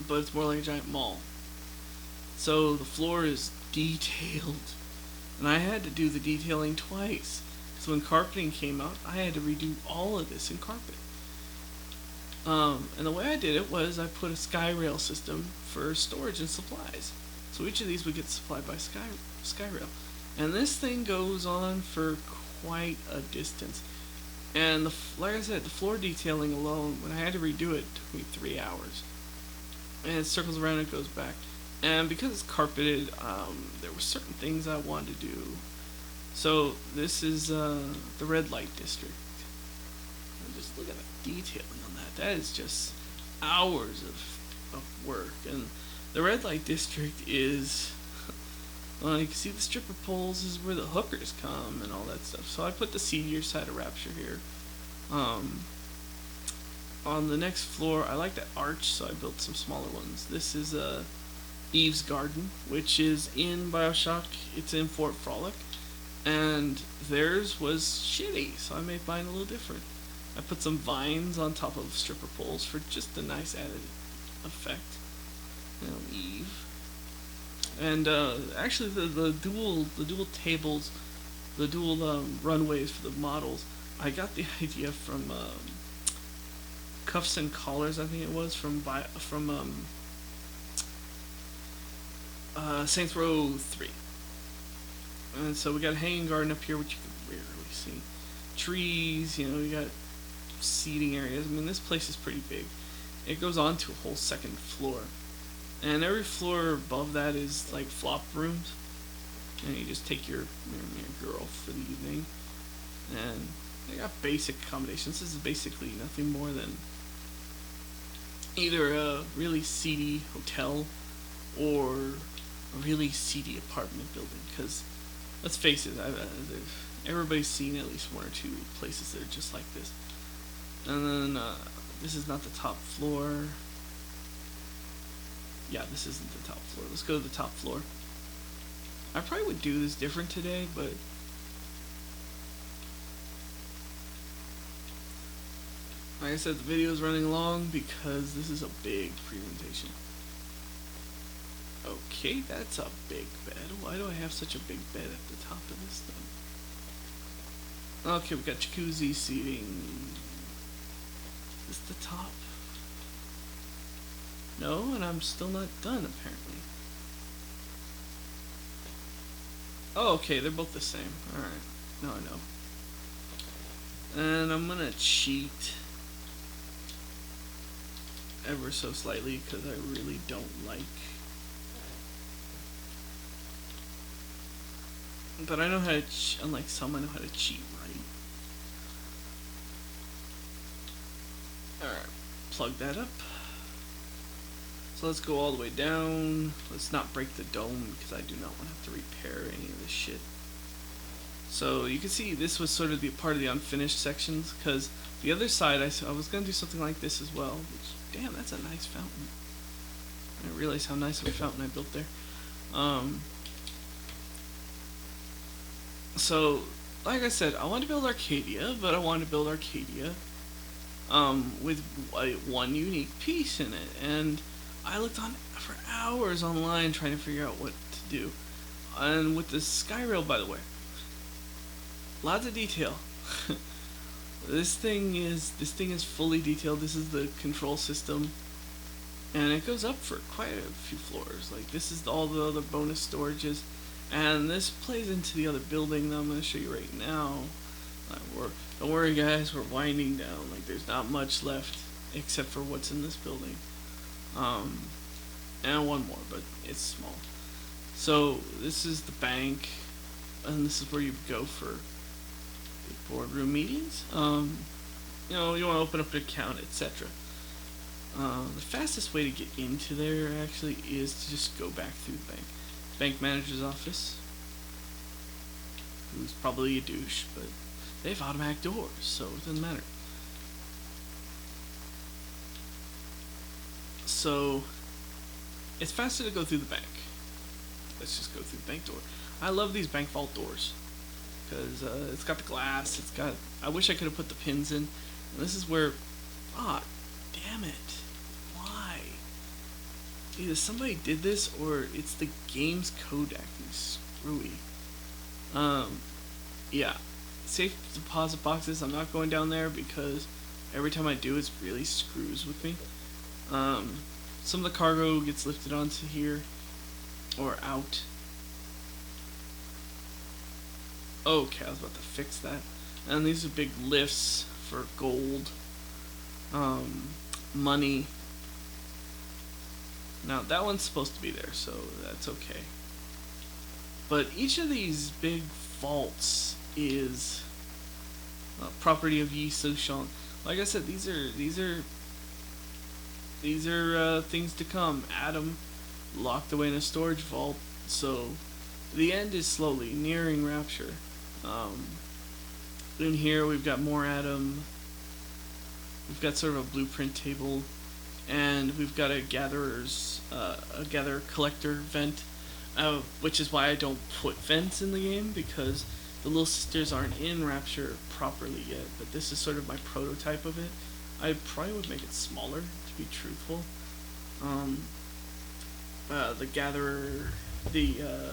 but it's more like a giant mall. So the floor is detailed, and I had to do the detailing twice. So when carpeting came out, I had to redo all of this in carpet. And the way I did it was I put a sky rail system for storage and supplies. So each of these would get supplied by sky rail, and this thing goes on for quite a distance. And like I said, the floor detailing alone, when I had to redo it, took me 3 hours. And it circles around and goes back. And because it's carpeted, there were certain things I wanted to do. So this is the red light district. And just look at the detailing on that. That is just hours of work. And the red light district is, well, you can see the stripper poles is where the hookers come and all that stuff. So I put the seedier side of Rapture here. On the next floor, I like that arch, so I built some smaller ones. This is Eve's Garden, which is in Bioshock. It's in Fort Frolic, and theirs was shitty, so I made mine a little different. I put some vines on top of stripper poles for just a nice added effect. You know, Eve. And actually, the dual tables, the dual runways for the models, I got the idea from Cuffs and Collars, I think it was, from Saints Row 3. And so we got a hanging garden up here, which you can rarely see. Trees, you know, we got seating areas. I mean, this place is pretty big. It goes on to a whole second floor. And every floor above that is like flop rooms. And you just take your girl for the evening. And they got basic accommodations. This is basically nothing more than either a really seedy hotel or a really seedy apartment building. Because, let's face it, everybody's seen at least one or two places that are just like this. And then, this is not the top floor. Yeah, this isn't the top floor. Let's go to the top floor. I probably would do this different today, but like I said, the video is running long because this is a big presentation. Okay, that's a big bed. Why do I have such a big bed at the top of this thing? Okay, we got jacuzzi seating. Is this the top? No, and I'm still not done, apparently. Oh, okay, they're both the same. Alright, now I know. And I'm gonna cheat ever so slightly, because I really don't like. But I know how to, unlike some, I know how to cheat right. Alright, plug that up. So let's go all the way down. Let's not break the dome because I do not want to have to repair any of this shit. So you can see this was sort of the part of the unfinished sections, because the other side I was going to do something like this as well. Which, damn, that's a nice fountain. I didn't realize how nice of a fountain I built there. So, like I said, I wanted to build Arcadia, but I wanted to build Arcadia with one unique piece in it. And I looked on for hours online trying to figure out what to do. And with the sky rail, by the way, lots of detail. This thing is fully detailed. This is the control system, and it goes up for quite a few floors. Like, this is all the other bonus storages, and this plays into the other building that I'm going to show you right now. Don't worry, guys, we're winding down. Like, there's not much left except for what's in this building. And one more, but it's small. So this is the bank, and this is where you go for boardroom meetings. You know, you want to open up an account, etc. The fastest way to get into there actually is to just go back through the bank manager's office, who's probably a douche, but they have automatic doors, so it doesn't matter. So it's faster to go through the bank. Let's just go through the bank door. I love these bank vault doors because it's got the glass. It's got. I wish I could have put the pins in. And this is where. Ah, damn it! Why? either somebody did this or it's the game's code acting screwy. Um, yeah, safe deposit boxes. I'm not going down there because every time I do, it really screws with me. Um, some of the cargo gets lifted onto here or out. Okay, I was about to fix that. And these are big lifts for gold, money. Now that one's supposed to be there, so that's okay. But each of these big vaults is property of Yi Sushang. Like I said, these are things to come. Adam locked away in a storage vault, so the end is slowly nearing Rapture. Um, in here we've got more Adam. We've got sort of a blueprint table, and we've got a gather collector vent, which is why I don't put vents in the game, because the little sisters aren't in Rapture properly yet. But this is sort of my prototype of it. I probably would make it smaller, to be truthful. The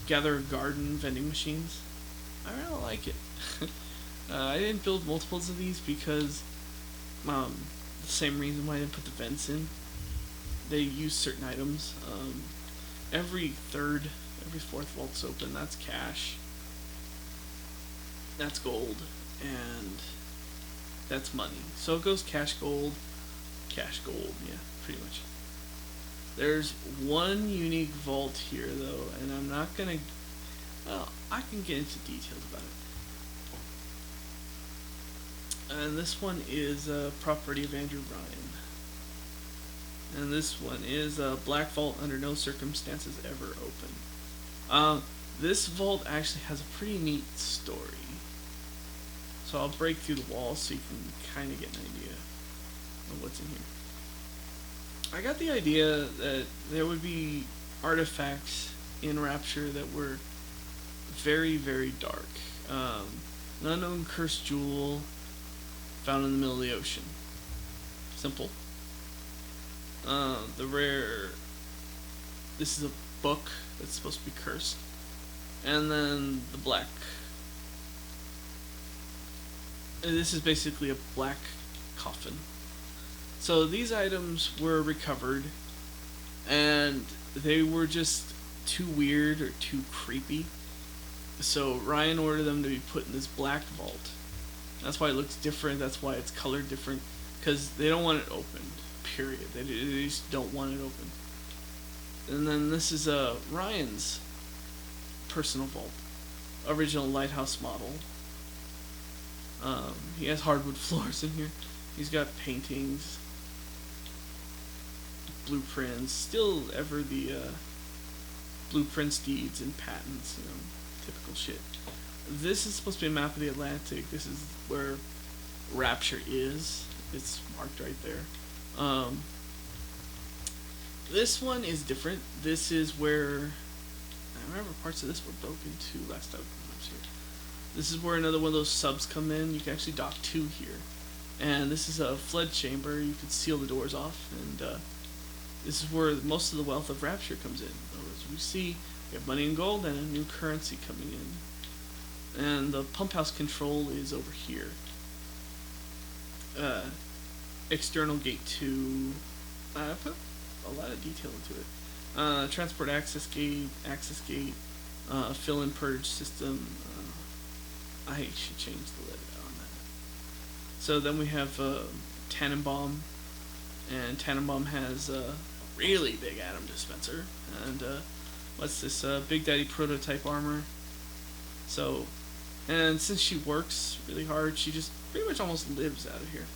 gather garden vending machines. I really like it. I didn't build multiples of these because the same reason why I didn't put the vents in. They use certain items. Every fourth vault's open. That's cash. That's gold, and that's money. So it goes cash, gold. Yeah, pretty much. There's one unique vault here, though, and I'm not gonna. Well, I can get into details about it. And this one is property of Andrew Ryan. And this one is Black Vault, under no circumstances ever open. This vault actually has a pretty neat story. So I'll break through the walls so you can kind of get an idea of what's in here. I got the idea that there would be artifacts in Rapture that were very, very dark. An unknown cursed jewel found in the middle of the ocean. Simple. The rare. This is a book that's supposed to be cursed. And then the black. This is basically a black coffin. So these items were recovered, and they were just too weird or too creepy. So Ryan ordered them to be put in this black vault. That's why it looks different. That's why it's colored different. Because they don't want it opened. Period. They just don't want it open. And then this is Ryan's personal vault, original lighthouse model. He has hardwood floors in here. He's got paintings, blueprints, still ever the blueprints, deeds, and patents. Typical shit. This is supposed to be a map of the Atlantic. This is where Rapture is. It's marked right there. This one is different. This is where I remember parts of this were broken too last time I was here. This is where another one of those subs come in. You can actually dock two here. And this is a flood chamber. You can seal the doors off, and this is where most of the wealth of Rapture comes in. As we see, we have money and gold and a new currency coming in. And the pump house control is over here. External gate 2. I put a lot of detail into it. Transport access gate, fill and purge system. I should change the lid on that. So then we have Tannenbaum, and Tannenbaum has a really big atom dispenser. And what's this? Big Daddy prototype armor. So, and since she works really hard, she just pretty much almost lives out of here.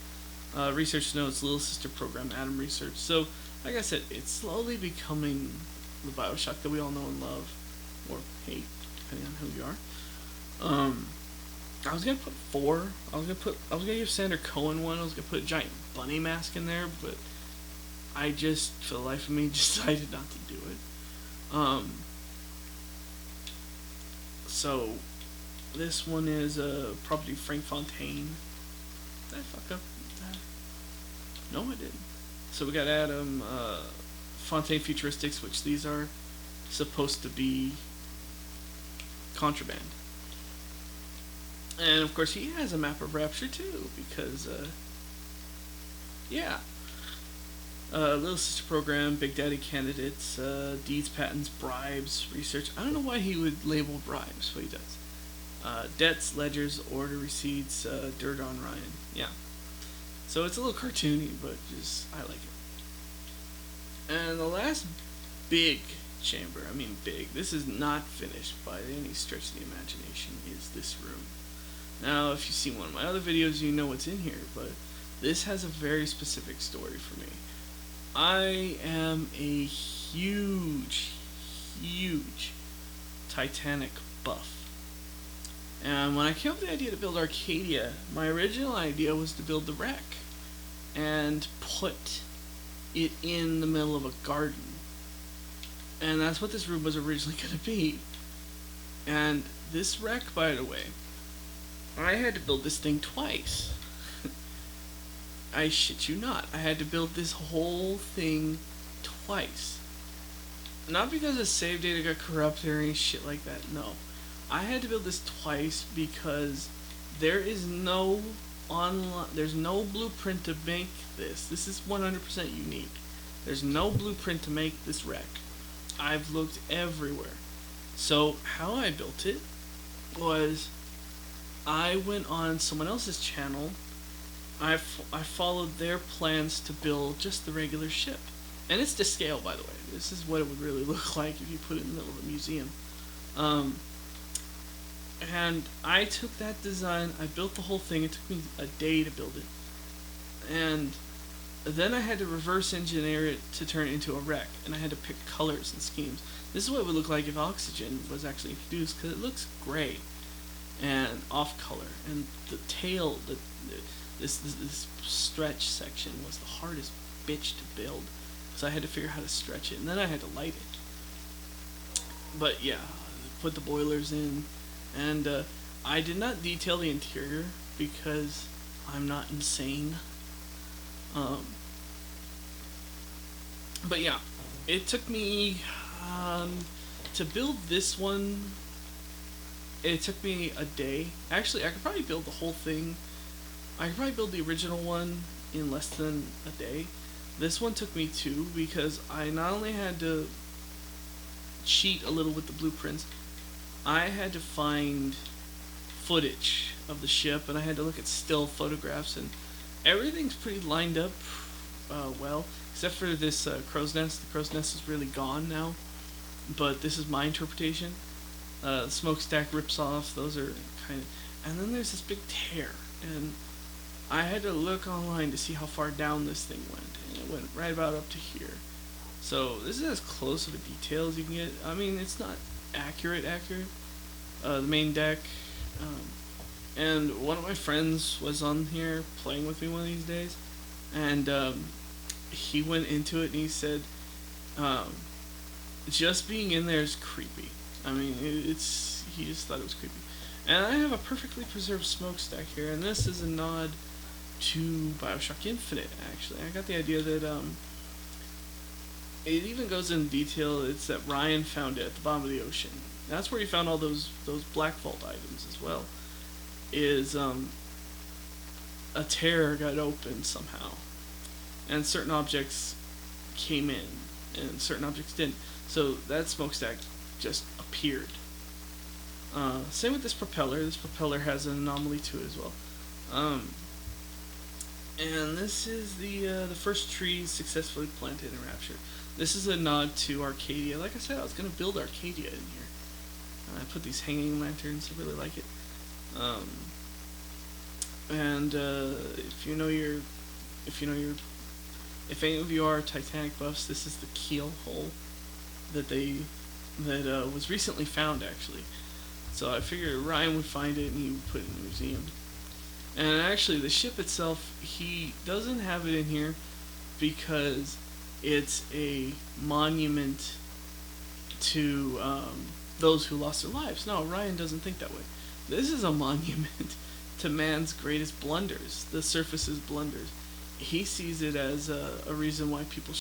Research notes, little sister program, atom research. So, like I said, it's slowly becoming the bioshock that we all know and love, or hate, depending on who you are. I was gonna put 4. I was gonna give Sandra Cohen one. I was gonna put a giant bunny mask in there, but I just, for the life of me, decided not to do it. So this one is property Frank Fontaine. Did I fuck up that? No, I didn't. So we got Adam, Fontaine Futuristics, which these are supposed to be contraband. And of course, he has a map of Rapture too, because yeah. Little Sister Program, Big Daddy Candidates, Deeds, Patents, Bribes, Research. I don't know why he would label bribes, but he does. Debts, Ledgers, Order, Receipts, Dirt on Ryan. Yeah. So it's a little cartoony, but just, I like it. And the last big chamber, I mean big, this is not finished by any stretch of the imagination, is this room. Now, if you've seen one of my other videos, you know what's in here, but this has a very specific story for me. I am a huge Titanic buff. And when I came up with the idea to build Arcadia, my original idea was to build the wreck and put it in the middle of a garden. And that's what this room was originally going to be. And this wreck, by the way, I had to build this thing twice. I shit you not. I had to build this whole thing twice. Not because the save data got corrupted or any shit like that, no. I had to build this twice because there is no there's no blueprint to make this. This is 100% unique. There's no blueprint to make this wreck. I've looked everywhere. So how I built it was I went on someone else's channel. I followed their plans to build just the regular ship. And it's to scale, by the way. This is what it would really look like if you put it in the middle of a museum. And I took that design, I built the whole thing. It took me a day to build it. And then I had to reverse engineer it to turn it into a wreck. And I had to pick colors and schemes. This is what it would look like if oxygen was actually introduced, because it looks gray and off color. And the tail, this stretch section was the hardest bitch to build, because I had to figure out how to stretch it, and then I had to light it. But yeah, put the boilers in, and I did not detail the interior because I'm not insane. But yeah, it took me to build this one. It took me a day. Actually, I could probably build the whole thing. I could probably build the original one in less than a day. This one took me 2 because I not only had to cheat a little with the blueprints, I had to find footage of the ship, and I had to look at still photographs, and everything's pretty lined up well, except for this crow's nest. The crow's nest is really gone now, but this is my interpretation. The smokestack rips off, those are kind of, and then there's this big tear, and I had to look online to see how far down this thing went, and it went right about up to here. So this is as close of a detail as you can get. I mean, it's not accurate. The main deck, and one of my friends was on here playing with me one of these days, and he went into it and he said, just being in there is creepy. I mean, he just thought it was creepy. And I have a perfectly preserved smokestack here, and this is a nod to BioShock Infinite, actually. I got the idea that, it even goes in detail. It's that Ryan found it at the bottom of the ocean. That's where he found all those Black Vault items as well. Is, a tear got opened somehow. And certain objects came in, and certain objects didn't. So that smokestack just appeared. Same with this propeller. This propeller has an anomaly to it as well. And this is the first tree successfully planted in Rapture. This is a nod to Arcadia. Like I said, I was going to build Arcadia in here. I put these hanging lanterns. I really like it. And if any of you are Titanic buffs, this is the keel hole that was recently found, actually. So I figured Ryan would find it and he would put it in the museum. And actually, the ship itself, he doesn't have it in here because it's a monument to those who lost their lives. No, Ryan doesn't think that way. This is a monument to man's greatest blunders, the surface's blunders. He sees it as a reason why people